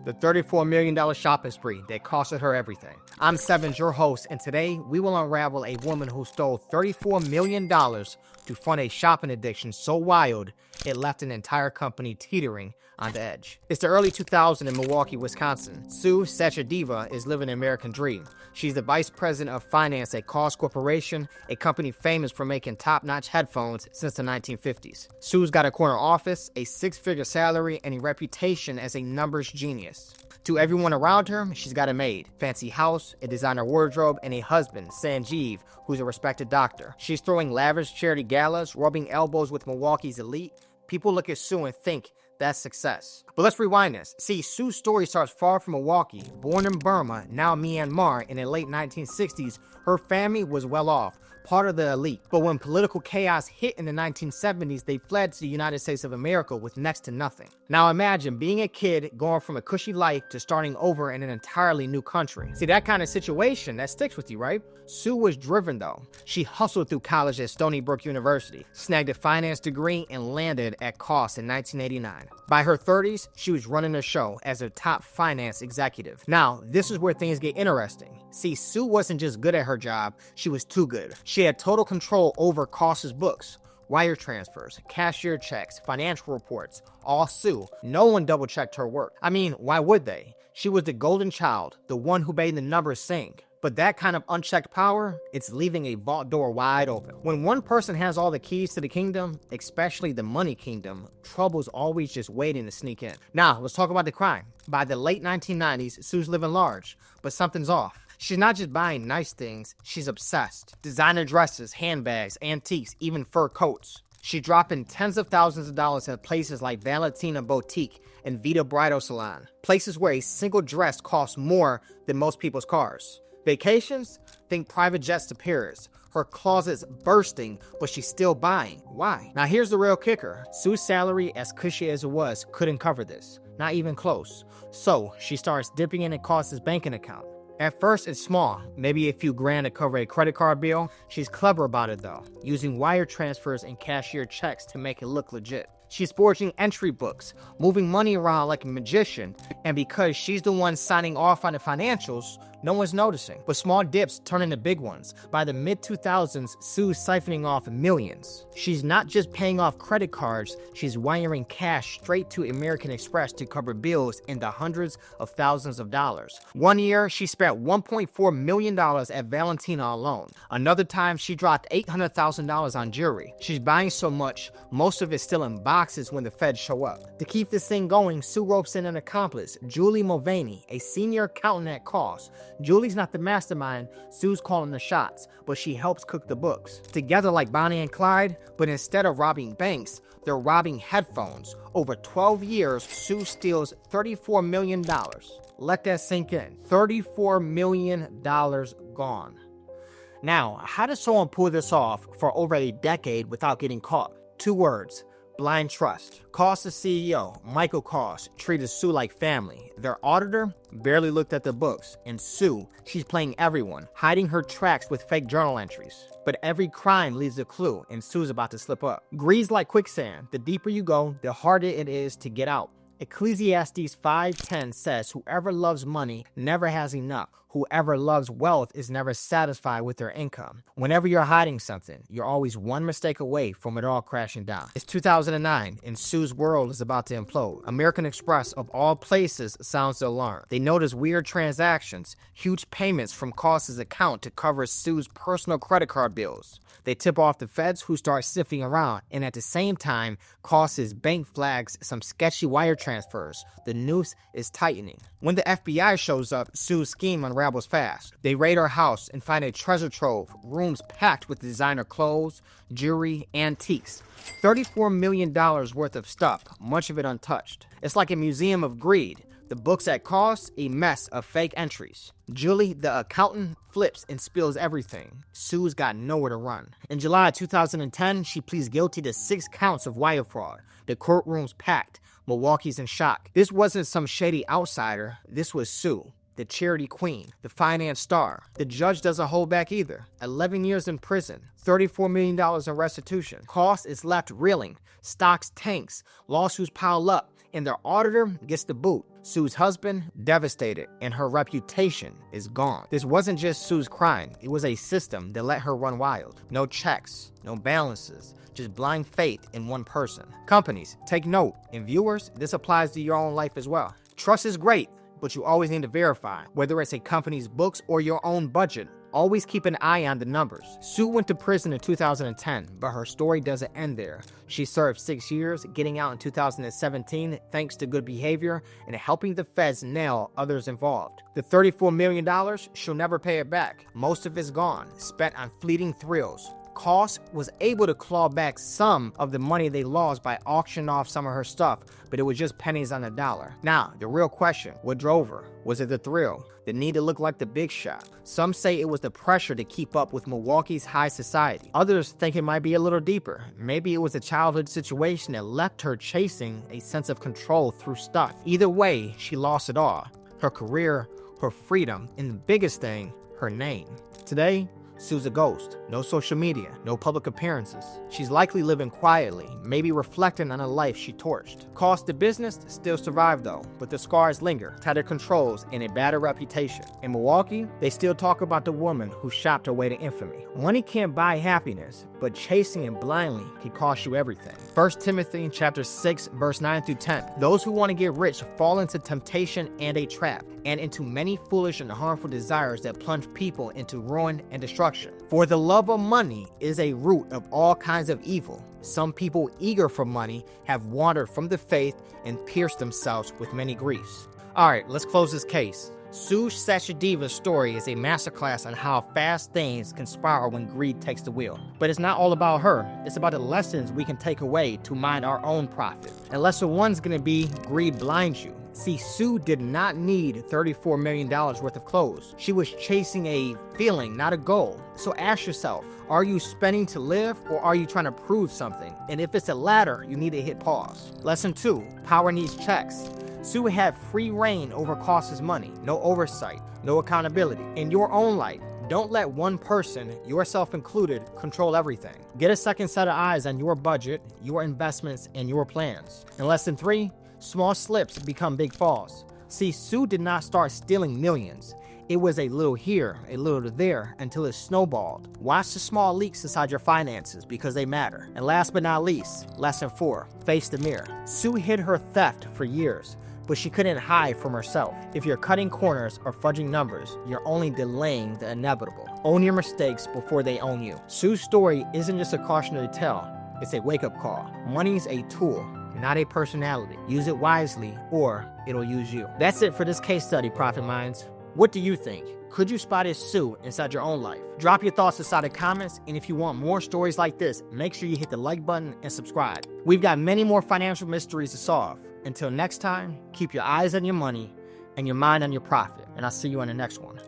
the $34 million shopping spree that costed her everything. I'm Sevens, your host, and today we will unravel a woman who stole $34 million to fund a shopping addiction so wild it left an entire company teetering on the edge. It's the early 2000s in Milwaukee, Wisconsin. Sachdeva is living an American dream. She's the vice president of finance at Koss Corporation, a company famous for making top-notch headphones since the 1950s. Sue's got a corner office, a six-figure salary, and a reputation as a numbers genius. To everyone around her, she's got a maid, fancy house, a designer wardrobe, and a husband, Sanjeev, who's a respected doctor. She's throwing lavish charity galas, rubbing elbows with Milwaukee's elite. People look at Sue and think that's success. But let's rewind this. See, Sue's story starts far from Milwaukee. Born in Burma, now Myanmar, in the late 1960s, her family was well off, part of the elite. But when political chaos hit in the 1970s, they fled to the United States of America with next to nothing. Now imagine being a kid going from a cushy life to starting over in an entirely new country. See, that kind of situation, that sticks with you, right? Sue was driven though. She hustled through college at Stony Brook University, snagged a finance degree, and landed at Koss in 1989. By her 30s, she was running the show as a top finance executive. Now, this is where things get interesting. See, Sue wasn't just good at her job, she was too good. She had total control over Koss's books, wire transfers, cashier checks, financial reports, all Sue. No one double-checked her work. I mean, why would they? She was the golden child, the one who made the numbers sing. But that kind of unchecked power, it's leaving a vault door wide open. When one person has all the keys to the kingdom, especially the money kingdom, trouble's always just waiting to sneak in. Now, let's talk about the crime. By the late 1990s, Sue's living large, but something's off. She's not just buying nice things, she's obsessed. Designer dresses, handbags, antiques, even fur coats. She's dropping tens of thousands of dollars at places like Valentina Boutique and Vita Bridal Salon, places where a single dress costs more than most people's cars. Vacations? Think private jets to Paris. Her closet's bursting, but she's still buying. Why? Now here's the real kicker. Sue's salary, as cushy as it was, couldn't cover this. Not even close. So she starts dipping in Koss's banking account. At first, it's small, maybe a few grand to cover a credit card bill. She's clever about it though, using wire transfers and cashier checks to make it look legit. She's forging entry books, moving money around like a magician, and because she's the one signing off on the financials, no one's noticing. But small dips turn into big ones. By the mid-2000s, Sue's siphoning off millions. She's not just paying off credit cards, she's wiring cash straight to American Express to cover bills in the hundreds of thousands of dollars. One year, she spent $1.4 million at Valentina alone. Another time, she dropped $800,000 on jewelry. She's buying so much, most of it's still in boxes when the feds show up. To keep this thing going, Sue ropes in an accomplice, Julie Mulvaney, a senior accountant at Koss. Julie's not the mastermind, Sue's calling the shots, but she helps cook the books. Together like Bonnie and Clyde, but instead of robbing banks, they're robbing headphones. Over 12 years, Sue steals $34 million. Let that sink in. $34 million gone. Now, how does someone pull this off for over a decade without getting caught? 2 words. Blind trust. Koss's CEO, Michael Koss, treated Sue like family. Their auditor barely looked at the books. And Sue, she's playing everyone, hiding her tracks with fake journal entries. But every crime leaves a clue, and Sue's about to slip up. Greed's like quicksand. The deeper you go, the harder it is to get out. Ecclesiastes 5:10 says, whoever loves money never has enough. Whoever loves wealth is never satisfied with their income. Whenever you're hiding something, you're always one mistake away from it all crashing down. It's 2009, and Sue's world is about to implode. American Express, of all places, sounds the alarm. They notice weird transactions, huge payments from Koss's account to cover Sue's personal credit card bills. They tip off the feds, who start sifting around, and at the same time, Koss's bank flags some sketchy wire transfers. The noose is tightening. When the FBI shows up, Sue's scheme unravels fast. They raid her house and find a treasure trove, rooms packed with designer clothes, jewelry, antiques. $34 million worth of stuff, much of it untouched. It's like a museum of greed. The books at Koss, a mess of fake entries. Julie, the accountant, flips and spills everything. Sue's got nowhere to run. In July 2010, she pleads guilty to 6 counts of wire fraud. The courtroom's packed. Milwaukee's in shock. This wasn't some shady outsider. This was Sue, the charity queen, the finance star. The judge doesn't hold back either. 11 years in prison, $34 million in restitution. Koss is left reeling. Stocks tanks. Lawsuits pile up. and their auditor gets the boot. Sue's husband, devastated, and her reputation is gone. This wasn't just Sue's crime, it was a system that let her run wild. No checks, no balances, just blind faith in one person. Companies, take note, and viewers, this applies to your own life as well. Trust is great, but you always need to verify, whether it's a company's books or your own budget. Always keep an eye on the numbers. Sue went to prison in 2010, but her story doesn't end there. She served 6 years, getting out in 2017 thanks to good behavior and helping the feds nail others involved. The $34 million, she'll never pay it back. Most of it's gone, spent on fleeting thrills. Koss was able to claw back some of the money they lost by auctioning off some of her stuff, but it was just pennies on the dollar. Now, the real question, what drove her? Was it the thrill? The need to look like the big shot? Some say it was the pressure to keep up with Milwaukee's high society. Others think it might be a little deeper. Maybe it was a childhood situation that left her chasing a sense of control through stuff. Either way, she lost it all. Her career, her freedom, and the biggest thing, her name. Today, Sue's a ghost. No social media, no public appearances. She's likely living quietly, maybe reflecting on a life she torched. Koss the business still survived though, but the scars linger, tighter controls, and a battered reputation. In Milwaukee, they still talk about the woman who shopped her way to infamy. Money can't buy happiness, but chasing it blindly can cost you everything. 1 Timothy chapter 6, verse 9 through 10. Those who want to get rich fall into temptation and a trap, and into many foolish and harmful desires that plunge people into ruin and destruction. For the love of money is a root of all kinds of evil. Some people eager for money have wandered from the faith and pierced themselves with many griefs. Alright, let's close this case. Sachedeva's story is a masterclass on how fast things can spiral when greed takes the wheel. But it's not all about her, it's about the lessons we can take away to mind our own profit. And lesson one's gonna be greed blinds you. See, Sue did not need $34 million worth of clothes. She was chasing a feeling, not a goal. So ask yourself, are you spending to live or are you trying to prove something? And if it's the latter, you need to hit pause. Lesson 2, power needs checks. Sue had free reign over Koss's money, no oversight, no accountability. In your own life, don't let one person, yourself included, control everything. Get a second set of eyes on your budget, your investments, and your plans. And lesson 3, small slips become big falls. See, Sue did not start stealing millions. It was a little here, a little there, until it snowballed. Watch the small leaks inside your finances because they matter. And last but not least, lesson 4, face the mirror. Sue hid her theft for years, but she couldn't hide from herself. If you're cutting corners or fudging numbers, you're only delaying the inevitable. Own your mistakes before they own you. Sue's story isn't just a cautionary tale, it's a wake-up call. Money's a tool, not a personality. Use it wisely, or it'll use you. That's it for this case study, Profit Minds. What do you think? Could you spot a Sue inside your own life? Drop your thoughts inside the comments, and if you want more stories like this, make sure you hit the like button and subscribe. We've got many more financial mysteries to solve. Until next time, keep your eyes on your money and your mind on your profit, and I'll see you on the next one.